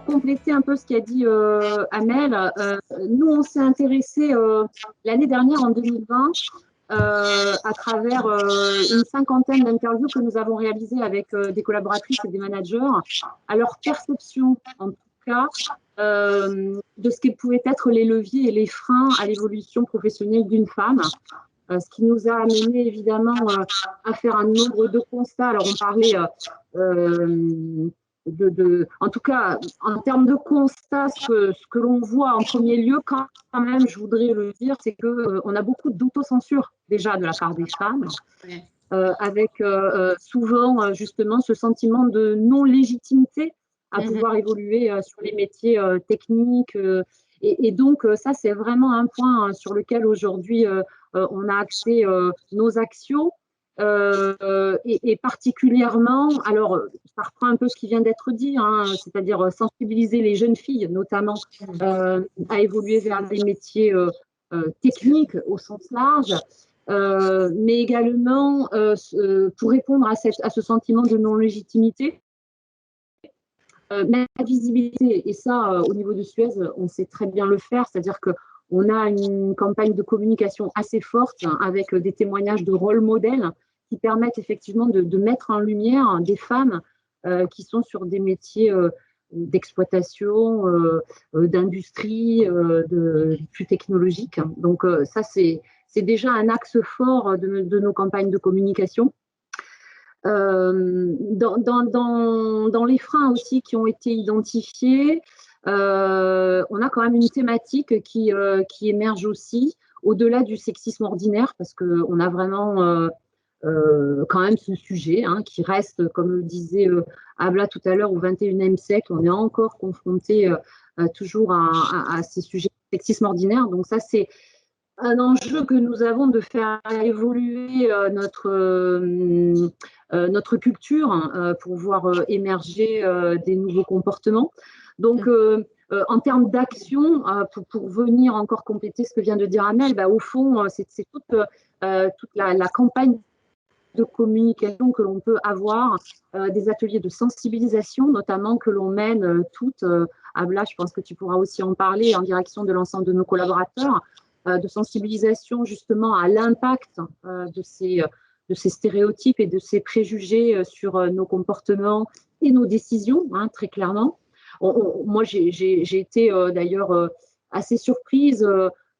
compléter un peu ce qu'a dit Amel, nous, on s'est intéressé l'année dernière, en 2020, à travers une cinquantaine d'interviews que nous avons réalisées avec des collaboratrices et des managers, à leur perception, en tout cas, de ce qu'ils pouvaient être les leviers et les freins à l'évolution professionnelle d'une femme. Ce qui nous a amené évidemment à faire un nombre de constats. Alors on parlait en tout cas, en termes de constats, ce que l'on voit en premier lieu, quand même, je voudrais le dire, c'est qu'on a beaucoup d'autocensure déjà de la part des femmes, avec souvent justement ce sentiment de non-légitimité à pouvoir évoluer sur les métiers techniques. Et donc, ça, c'est vraiment un point sur lequel aujourd'hui, on a axé nos actions. Et particulièrement, alors, ça reprend un peu ce qui vient d'être dit, hein, c'est-à-dire sensibiliser les jeunes filles, notamment, à évoluer vers des métiers techniques au sens large, mais également pour répondre à ce sentiment de non-légitimité. La visibilité, et ça, au niveau de Suez, on sait très bien le faire, c'est-à-dire qu'on a une campagne de communication assez forte avec des témoignages de rôle modèles qui permettent effectivement de mettre en lumière des femmes qui sont sur des métiers d'exploitation, d'industrie, plus technologiques. Donc ça, c'est déjà un axe fort de nos campagnes de communication. Dans les freins aussi qui ont été identifiés, on a quand même une thématique qui émerge aussi, au-delà du sexisme ordinaire, parce qu'on a vraiment quand même ce sujet qui reste, comme le disait Abla tout à l'heure, au XXIe siècle, on est encore confronté toujours à ces sujets de sexisme ordinaire. Donc ça, c'est un enjeu que nous avons de faire évoluer notre culture pour voir émerger des nouveaux comportements. Donc, en termes d'action, pour venir encore compléter ce que vient de dire Amel, au fond, c'est toute la campagne de communication que l'on peut avoir, des ateliers de sensibilisation notamment que l'on mène toutes. Abla, je pense que tu pourras aussi en parler, en direction de l'ensemble de nos collaborateurs, de sensibilisation justement à l'impact de ces stéréotypes et de ces préjugés sur nos comportements et nos décisions, très clairement. Moi, j'ai été d'ailleurs assez surprise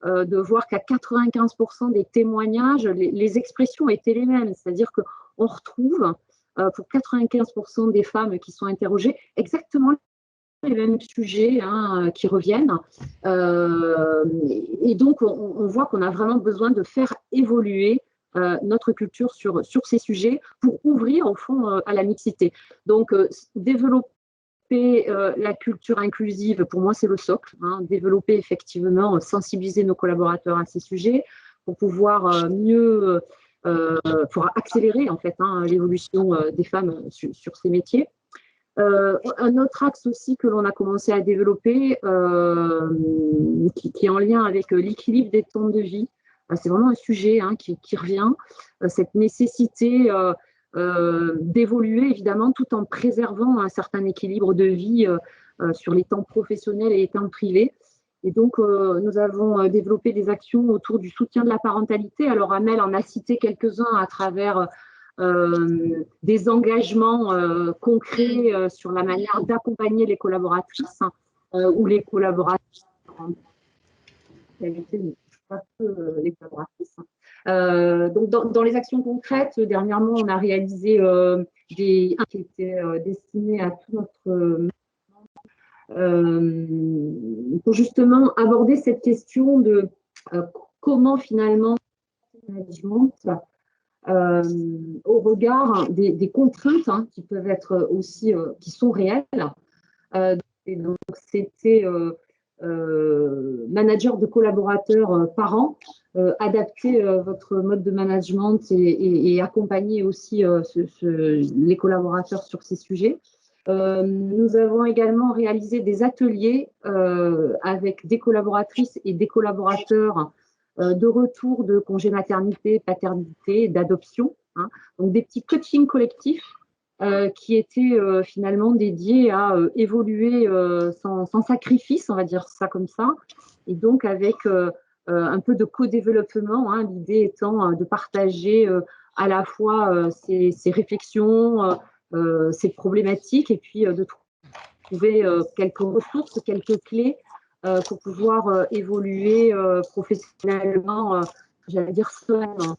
de voir qu'à 95% des témoignages, les expressions étaient les mêmes. C'est-à-dire qu'on retrouve pour 95% des femmes qui sont interrogées exactement les mêmes sujets qui reviennent. Et donc, on voit qu'on a vraiment besoin de faire évoluer notre culture sur ces sujets pour ouvrir, au fond, à la mixité. Donc, développer la culture inclusive, pour moi, c'est le socle. Développer, effectivement, sensibiliser nos collaborateurs à ces sujets pour pouvoir mieux, pour accélérer, en fait, l'évolution des femmes sur ces métiers. Un autre axe aussi que l'on a commencé à développer, qui est en lien avec l'équilibre des temps de vie, c'est vraiment un sujet qui revient, cette nécessité d'évoluer évidemment tout en préservant un certain équilibre de vie sur les temps professionnels et les temps privés. Et donc, nous avons développé des actions autour du soutien de la parentalité. Alors, Amel en a cité quelques-uns à travers des engagements concrets sur la manière d'accompagner les collaboratrices ou les collaborateurs. Les collaboratrices. Donc, dans les actions concrètes, dernièrement, on a réalisé des qui étaient destinés à tout notre pour justement aborder cette question de comment finalement le management au regard des contraintes qui peuvent être aussi, qui sont réelles. Et donc, c'était manager de collaborateurs par an, adapter votre mode de management et accompagner aussi les collaborateurs sur ces sujets. Nous avons également réalisé des ateliers avec des collaboratrices et des collaborateurs de retour de congé maternité, paternité, d'adoption. Donc des petits coachings collectifs qui était finalement dédié à évoluer sans sacrifice, on va dire ça comme ça, et donc avec un peu de co-développement, hein, l'idée étant de partager à la fois ces réflexions, ces problématiques, et puis de trouver quelques ressources, quelques clés pour pouvoir évoluer professionnellement, j'allais dire sereinement.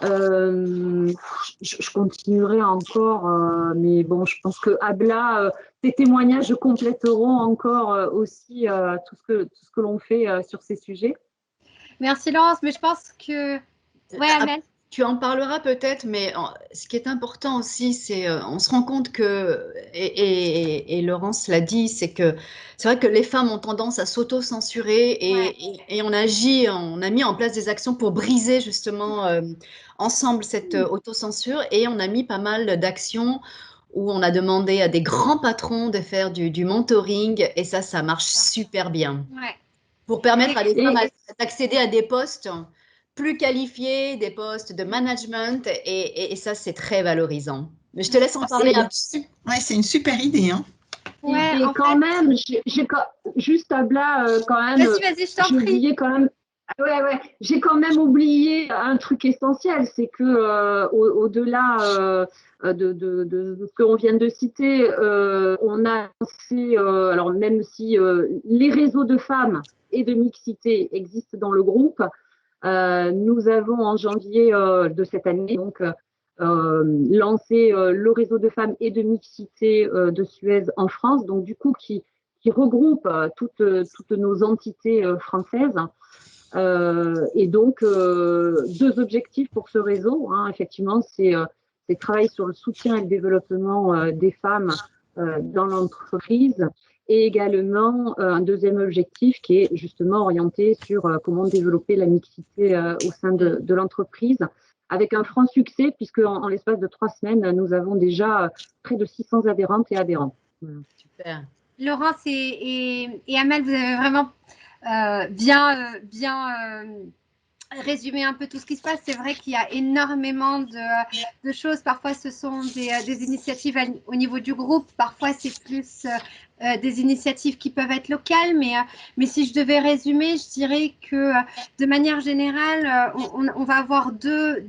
Je continuerai encore, mais bon, je pense que Abla, tes témoignages compléteront encore aussi tout ce que l'on fait sur ces sujets. Merci Laurence, mais je pense que... Ouais, Amel. Tu en parleras peut-être, mais ce qui est important aussi, c'est on se rend compte que, et Laurence l'a dit, c'est vrai que les femmes ont tendance à s'auto-censurer et on a mis en place des actions pour briser justement ensemble cette autocensure, et on a mis pas mal d'actions où on a demandé à des grands patrons de faire du mentoring, et ça marche super bien. Ouais. Pour permettre à des femmes d'accéder à des postes plus qualifiés, des postes de management, et ça, c'est très valorisant. Mais je te laisse en parler un peu. Ouais, c'est une super idée, hein. Ouais, et quand même, j'ai juste Abla, quand même. Vas-y, je t'en prie. J'ai oublié quand même. Ouais. J'ai quand même oublié un truc essentiel, c'est que au-delà de ce qu'on vient de citer, on a lancé, alors même si les réseaux de femmes et de mixité existent dans le groupe, nous avons en janvier de cette année donc lancé le réseau de femmes et de mixité de Suez en France, donc du coup qui regroupe toutes nos entités françaises. Et donc, deux objectifs pour ce réseau, hein, effectivement, c'est travailler sur le soutien et le développement des femmes dans l'entreprise, et également un deuxième objectif qui est justement orienté sur comment développer la mixité au sein de l'entreprise, avec un franc succès, puisque en l'espace de 3 semaines, nous avons déjà près de 600 adhérentes et adhérents. Super. Laurence et Amel, vous avez vraiment bien résumer un peu tout ce qui se passe. C'est vrai qu'il y a énormément de choses. Parfois, ce sont des initiatives au niveau du groupe. Parfois, c'est plus des initiatives qui peuvent être locales. Mais si je devais résumer, je dirais que de manière générale, on va avoir deux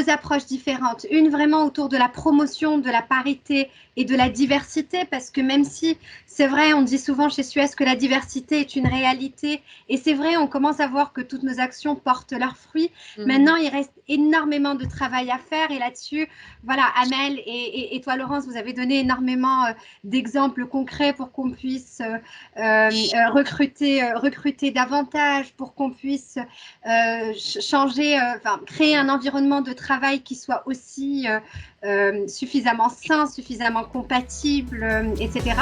approches différentes. Une vraiment autour de la promotion de la parité et de la diversité, parce que même si c'est vrai, on dit souvent chez Suez que la diversité est une réalité, et c'est vrai, on commence à voir que toutes nos actions portent leurs fruits. Maintenant, il reste énormément de travail à faire, et là-dessus, voilà, Amel et toi, Laurence, vous avez donné énormément d'exemples concrets pour qu'on puisse recruter davantage, pour qu'on puisse changer, créer un environnement de travail qui soit aussi suffisamment sain, suffisamment compatible, etc.